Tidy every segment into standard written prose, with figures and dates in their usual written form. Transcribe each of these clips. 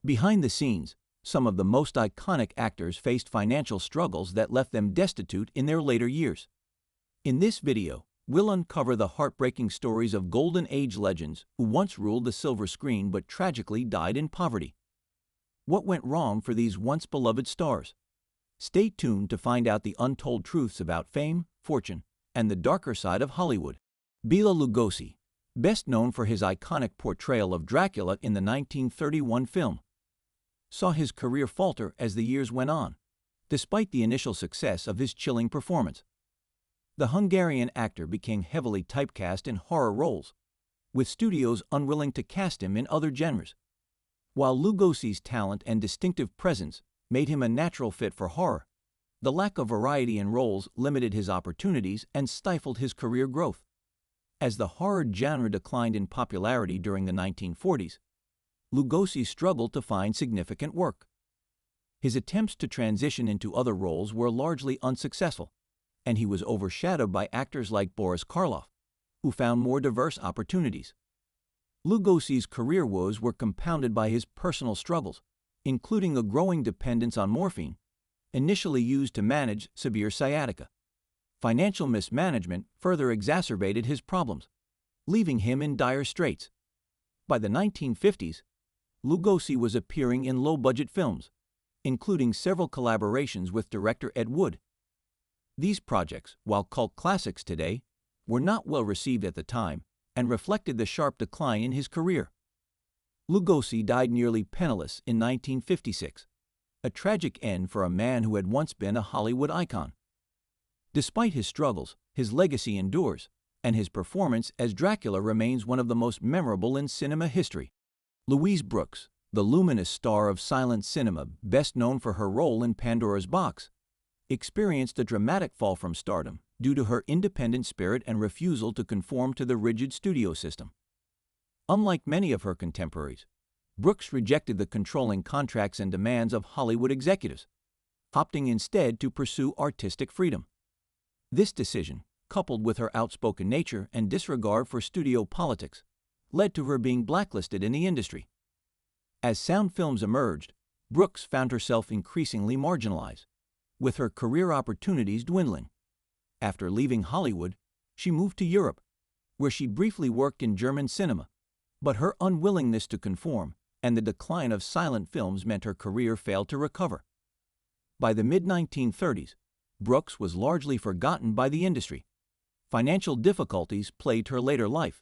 Behind the scenes, some of the most iconic actors faced financial struggles that left them destitute in their later years. In this video, we'll uncover the heartbreaking stories of Golden Age legends who once ruled the silver screen but tragically died in poverty. What went wrong for these once beloved stars? Stay tuned to find out the untold truths about fame, fortune, and the darker side of Hollywood. Bela Lugosi, best known for his iconic portrayal of Dracula in the 1931 film, saw his career falter as the years went on, despite the initial success of his chilling performance. The Hungarian actor became heavily typecast in horror roles, with studios unwilling to cast him in other genres. While Lugosi's talent and distinctive presence made him a natural fit for horror, the lack of variety in roles limited his opportunities and stifled his career growth. As the horror genre declined in popularity during the 1940s, Lugosi struggled to find significant work. His attempts to transition into other roles were largely unsuccessful, and he was overshadowed by actors like Boris Karloff, who found more diverse opportunities. Lugosi's career woes were compounded by his personal struggles, including a growing dependence on morphine, initially used to manage severe sciatica. Financial mismanagement further exacerbated his problems, leaving him in dire straits. By the 1950s, Lugosi was appearing in low-budget films, including several collaborations with director Ed Wood. These projects, while cult classics today, were not well received at the time and reflected the sharp decline in his career. Lugosi died nearly penniless in 1956, a tragic end for a man who had once been a Hollywood icon. Despite his struggles, his legacy endures, and his performance as Dracula remains one of the most memorable in cinema history. Louise Brooks, the luminous star of silent cinema best known for her role in Pandora's Box, experienced a dramatic fall from stardom due to her independent spirit and refusal to conform to the rigid studio system. Unlike many of her contemporaries, Brooks rejected the controlling contracts and demands of Hollywood executives, opting instead to pursue artistic freedom. This decision, coupled with her outspoken nature and disregard for studio politics, led to her being blacklisted in the industry. As sound films emerged, Brooks found herself increasingly marginalized, with her career opportunities dwindling. After leaving Hollywood, she moved to Europe, where she briefly worked in German cinema, but her unwillingness to conform and the decline of silent films meant her career failed to recover. By the mid-1930s, Brooks was largely forgotten by the industry. Financial difficulties plagued her later life.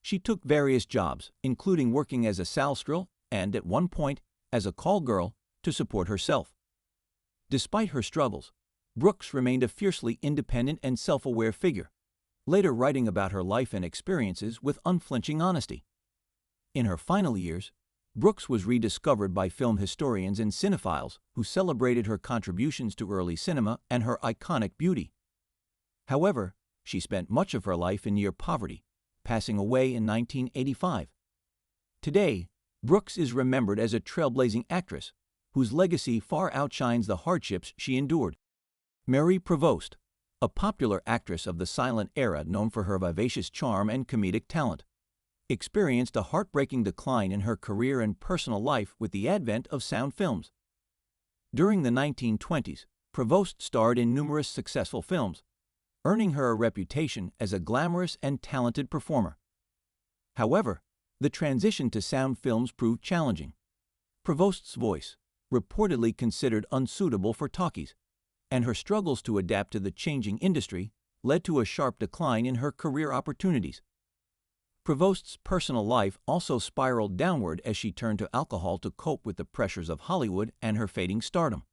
She took various jobs, including working as a salesgirl and, at one point, as a call girl to support herself. Despite her struggles, Brooks remained a fiercely independent and self-aware figure, later writing about her life and experiences with unflinching honesty. In her final years, Brooks was rediscovered by film historians and cinephiles who celebrated her contributions to early cinema and her iconic beauty. However, she spent much of her life in near poverty, passing away in 1985. Today, Brooks is remembered as a trailblazing actress whose legacy far outshines the hardships she endured. Mary Prevost, a popular actress of the silent era known for her vivacious charm and comedic talent, experienced a heartbreaking decline in her career and personal life with the advent of sound films. During the 1920s, Prevost starred in numerous successful films, earning her a reputation as a glamorous and talented performer. However, the transition to sound films proved challenging. Prevost's voice, reportedly considered unsuitable for talkies, and her struggles to adapt to the changing industry led to a sharp decline in her career opportunities. Prevost's personal life also spiraled downward as she turned to alcohol to cope with the pressures of Hollywood and her fading stardom.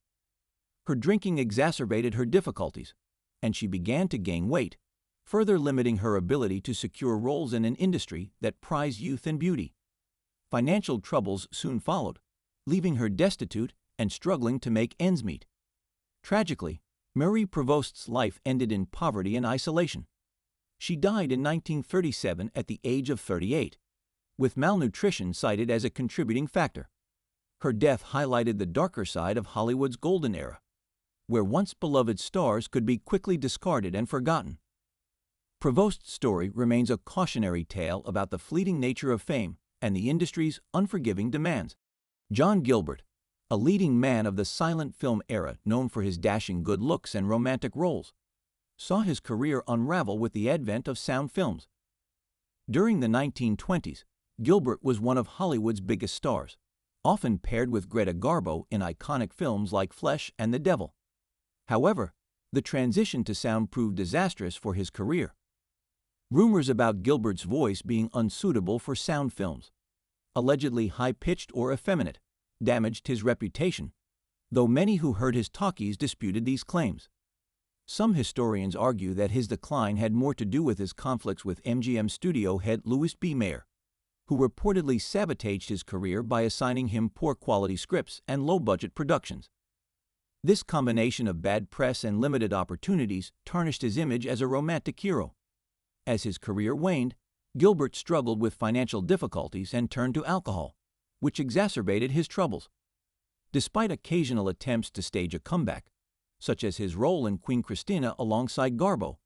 Her drinking exacerbated her difficulties, and she began to gain weight, further limiting her ability to secure roles in an industry that prized youth and beauty. Financial troubles soon followed, leaving her destitute and struggling to make ends meet. Tragically, Marie Prevost's life ended in poverty and isolation. She died in 1937 at the age of 38, with malnutrition cited as a contributing factor. Her death highlighted the darker side of Hollywood's golden era, where once beloved stars could be quickly discarded and forgotten. Prevost's story remains a cautionary tale about the fleeting nature of fame and the industry's unforgiving demands. John Gilbert, a leading man of the silent film era known for his dashing good looks and romantic roles, saw his career unravel with the advent of sound films. During the 1920s, Gilbert was one of Hollywood's biggest stars, often paired with Greta Garbo in iconic films like Flesh and the Devil. However, the transition to sound proved disastrous for his career. Rumors about Gilbert's voice being unsuitable for sound films, allegedly high-pitched or effeminate, damaged his reputation, though many who heard his talkies disputed these claims. Some historians argue that his decline had more to do with his conflicts with MGM studio head Louis B. Mayer, who reportedly sabotaged his career by assigning him poor-quality scripts and low-budget productions. This combination of bad press and limited opportunities tarnished his image as a romantic hero. As his career waned, Gilbert struggled with financial difficulties and turned to alcohol, which exacerbated his troubles. Despite occasional attempts to stage a comeback, such as his role in Queen Christina alongside Garbo,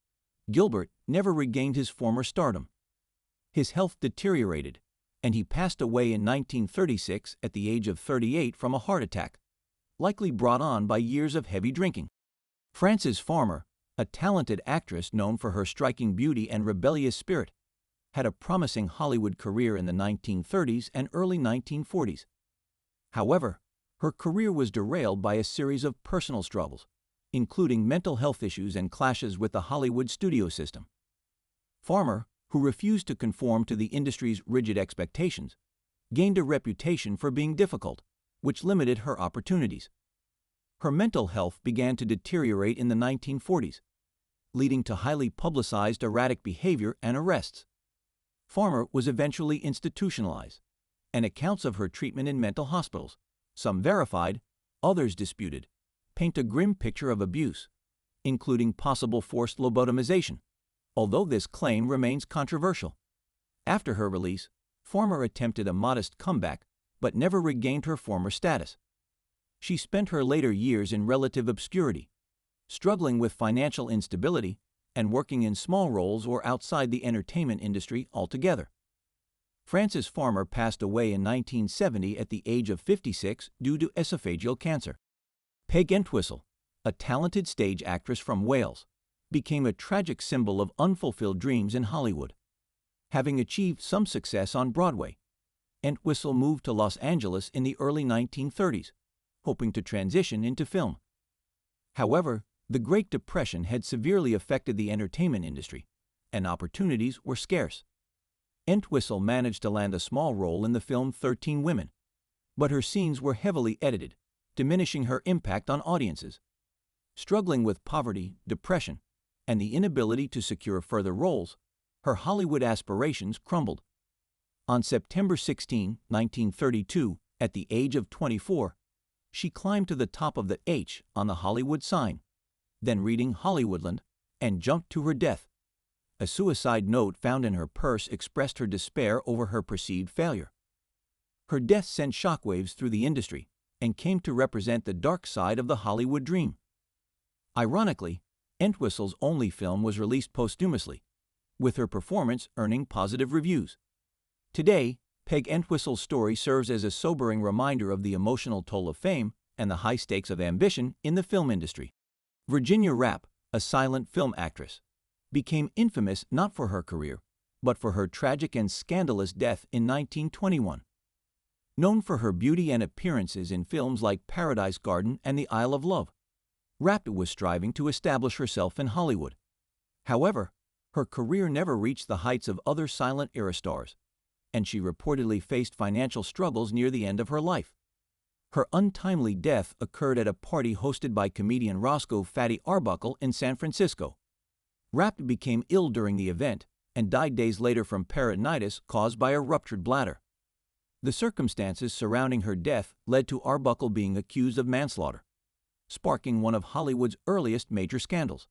Gilbert never regained his former stardom. His health deteriorated, and he passed away in 1936 at the age of 38 from a heart attack, likely brought on by years of heavy drinking. Frances Farmer, a talented actress known for her striking beauty and rebellious spirit, had a promising Hollywood career in the 1930s and early 1940s. However, her career was derailed by a series of personal struggles, including mental health issues and clashes with the Hollywood studio system. Farmer, who refused to conform to the industry's rigid expectations, gained a reputation for being difficult, which limited her opportunities. Her mental health began to deteriorate in the 1940s, leading to highly publicized erratic behavior and arrests. Farmer was eventually institutionalized, and accounts of her treatment in mental hospitals, some verified, others disputed, paint a grim picture of abuse, including possible forced lobotomization, although this claim remains controversial. After her release, Farmer attempted a modest comeback but never regained her former status. She spent her later years in relative obscurity, struggling with financial instability and working in small roles or outside the entertainment industry altogether. Frances Farmer passed away in 1970 at the age of 56 due to esophageal cancer. Peg Entwistle, a talented stage actress from Wales, became a tragic symbol of unfulfilled dreams in Hollywood. Having achieved some success on Broadway, Entwistle moved to Los Angeles in the early 1930s, hoping to transition into film. However, the Great Depression had severely affected the entertainment industry, and opportunities were scarce. Entwistle managed to land a small role in the film 13 Women, but her scenes were heavily edited, diminishing her impact on audiences. Struggling with poverty, depression, and the inability to secure further roles, her Hollywood aspirations crumbled. On September 16, 1932, at the age of 24, she climbed to the top of the H on the Hollywood sign, then reading Hollywoodland, and jumped to her death. A suicide note found in her purse expressed her despair over her perceived failure. Her death sent shockwaves through the industry and came to represent the dark side of the Hollywood dream. Ironically, Entwistle's only film was released posthumously, with her performance earning positive reviews. Today, Peg Entwistle's story serves as a sobering reminder of the emotional toll of fame and the high stakes of ambition in the film industry. Virginia Rappe, a silent film actress, became infamous not for her career, but for her tragic and scandalous death in 1921. Known for her beauty and appearances in films like Paradise Garden and The Isle of Love, Rappe was striving to establish herself in Hollywood. However, her career never reached the heights of other silent era stars, and she reportedly faced financial struggles near the end of her life. Her untimely death occurred at a party hosted by comedian Roscoe "Fatty" Arbuckle in San Francisco. Rappe became ill during the event and died days later from peritonitis caused by a ruptured bladder. The circumstances surrounding her death led to Arbuckle being accused of manslaughter, sparking one of Hollywood's earliest major scandals.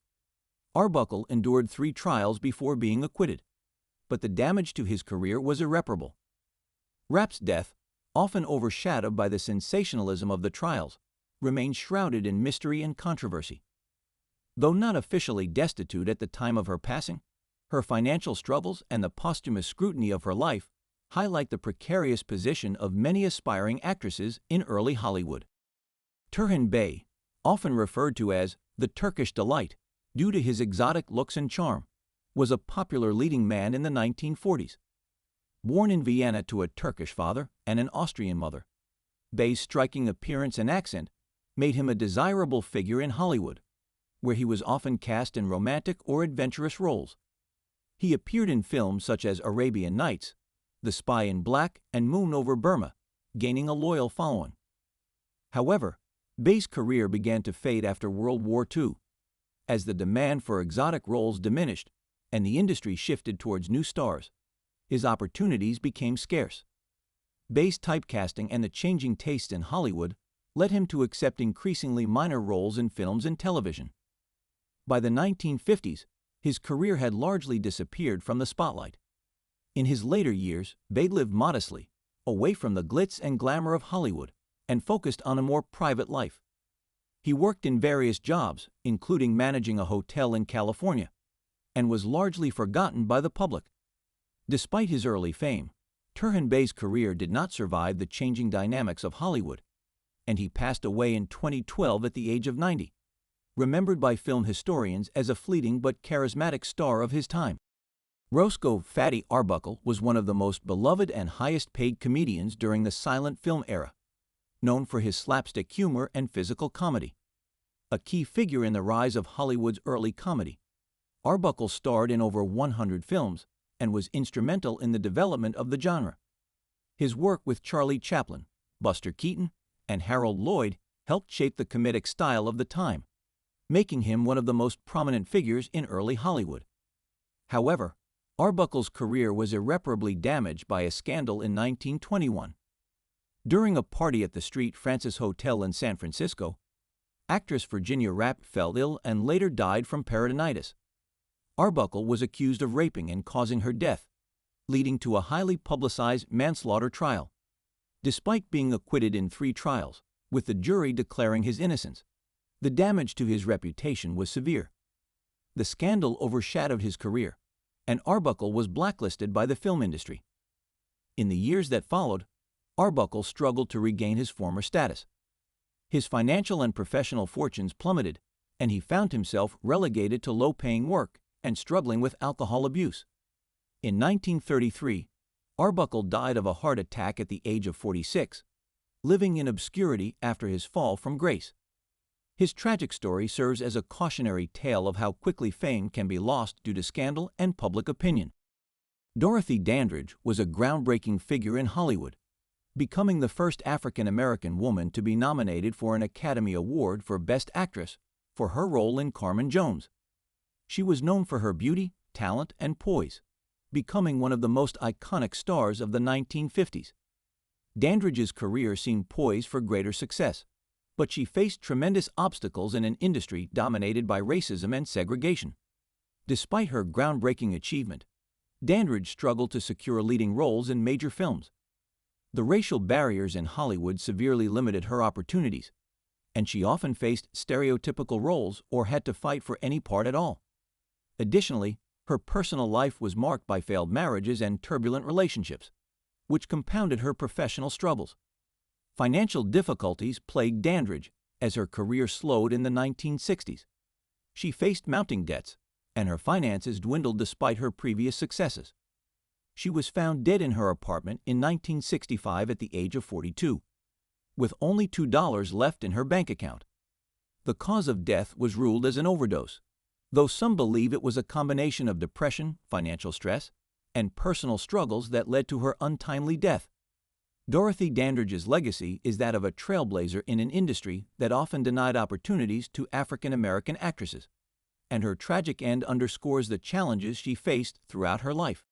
Arbuckle endured 3 trials before being acquitted, but the damage to his career was irreparable. Rappe's death, often overshadowed by the sensationalism of the trials, remains shrouded in mystery and controversy. Though not officially destitute at the time of her passing, her financial struggles and the posthumous scrutiny of her life highlight the precarious position of many aspiring actresses in early Hollywood. Turhan Bey, often referred to as the Turkish Delight due to his exotic looks and charm, was a popular leading man in the 1940s. Born in Vienna to a Turkish father and an Austrian mother, Bey's striking appearance and accent made him a desirable figure in Hollywood, where he was often cast in romantic or adventurous roles. He appeared in films such as Arabian Nights, The Spy in Black, and Moon Over Burma, gaining a loyal following. However, Bey's career began to fade after World War II, as the demand for exotic roles diminished and the industry shifted towards new stars. His opportunities became scarce. Bey's typecasting and the changing tastes in Hollywood led him to accept increasingly minor roles in films and television. By the 1950s, his career had largely disappeared from the spotlight. In his later years, Bey lived modestly, away from the glitz and glamour of Hollywood, and focused on a more private life. He worked in various jobs, including managing a hotel in California, and was largely forgotten by the public. Despite his early fame, Turhan Bey's career did not survive the changing dynamics of Hollywood, and he passed away in 2012 at the age of 90, remembered by film historians as a fleeting but charismatic star of his time. Roscoe "Fatty" Arbuckle was one of the most beloved and highest-paid comedians during the silent film era, known for his slapstick humor and physical comedy. A key figure in the rise of Hollywood's early comedy, Arbuckle starred in over 100 films and was instrumental in the development of the genre. His work with Charlie Chaplin, Buster Keaton, and Harold Lloyd helped shape the comedic style of the time, making him one of the most prominent figures in early Hollywood. However, Arbuckle's career was irreparably damaged by a scandal in 1921. During a party at the Street Francis Hotel in San Francisco, actress Virginia Rappe fell ill and later died from peritonitis. Arbuckle was accused of raping and causing her death, leading to a highly publicized manslaughter trial. Despite being acquitted in 3 trials, with the jury declaring his innocence, the damage to his reputation was severe. The scandal overshadowed his career, and Arbuckle was blacklisted by the film industry. In the years that followed, Arbuckle struggled to regain his former status. His financial and professional fortunes plummeted, and he found himself relegated to low-paying work and struggling with alcohol abuse. In 1933, Arbuckle died of a heart attack at the age of 46, living in obscurity after his fall from grace. His tragic story serves as a cautionary tale of how quickly fame can be lost due to scandal and public opinion. Dorothy Dandridge was a groundbreaking figure in Hollywood, becoming the first African-American woman to be nominated for an Academy Award for Best Actress for her role in Carmen Jones. She was known for her beauty, talent, and poise, becoming one of the most iconic stars of the 1950s. Dandridge's career seemed poised for greater success, but she faced tremendous obstacles in an industry dominated by racism and segregation. Despite her groundbreaking achievement, Dandridge struggled to secure leading roles in major films. The racial barriers in Hollywood severely limited her opportunities, and she often faced stereotypical roles or had to fight for any part at all. Additionally, her personal life was marked by failed marriages and turbulent relationships, which compounded her professional struggles. Financial difficulties plagued Dandridge as her career slowed in the 1960s. She faced mounting debts, and her finances dwindled despite her previous successes. She was found dead in her apartment in 1965 at the age of 42, with only $2 left in her bank account. The cause of death was ruled as an overdose, though some believe it was a combination of depression, financial stress, and personal struggles that led to her untimely death. Dorothy Dandridge's legacy is that of a trailblazer in an industry that often denied opportunities to African-American actresses, and her tragic end underscores the challenges she faced throughout her life.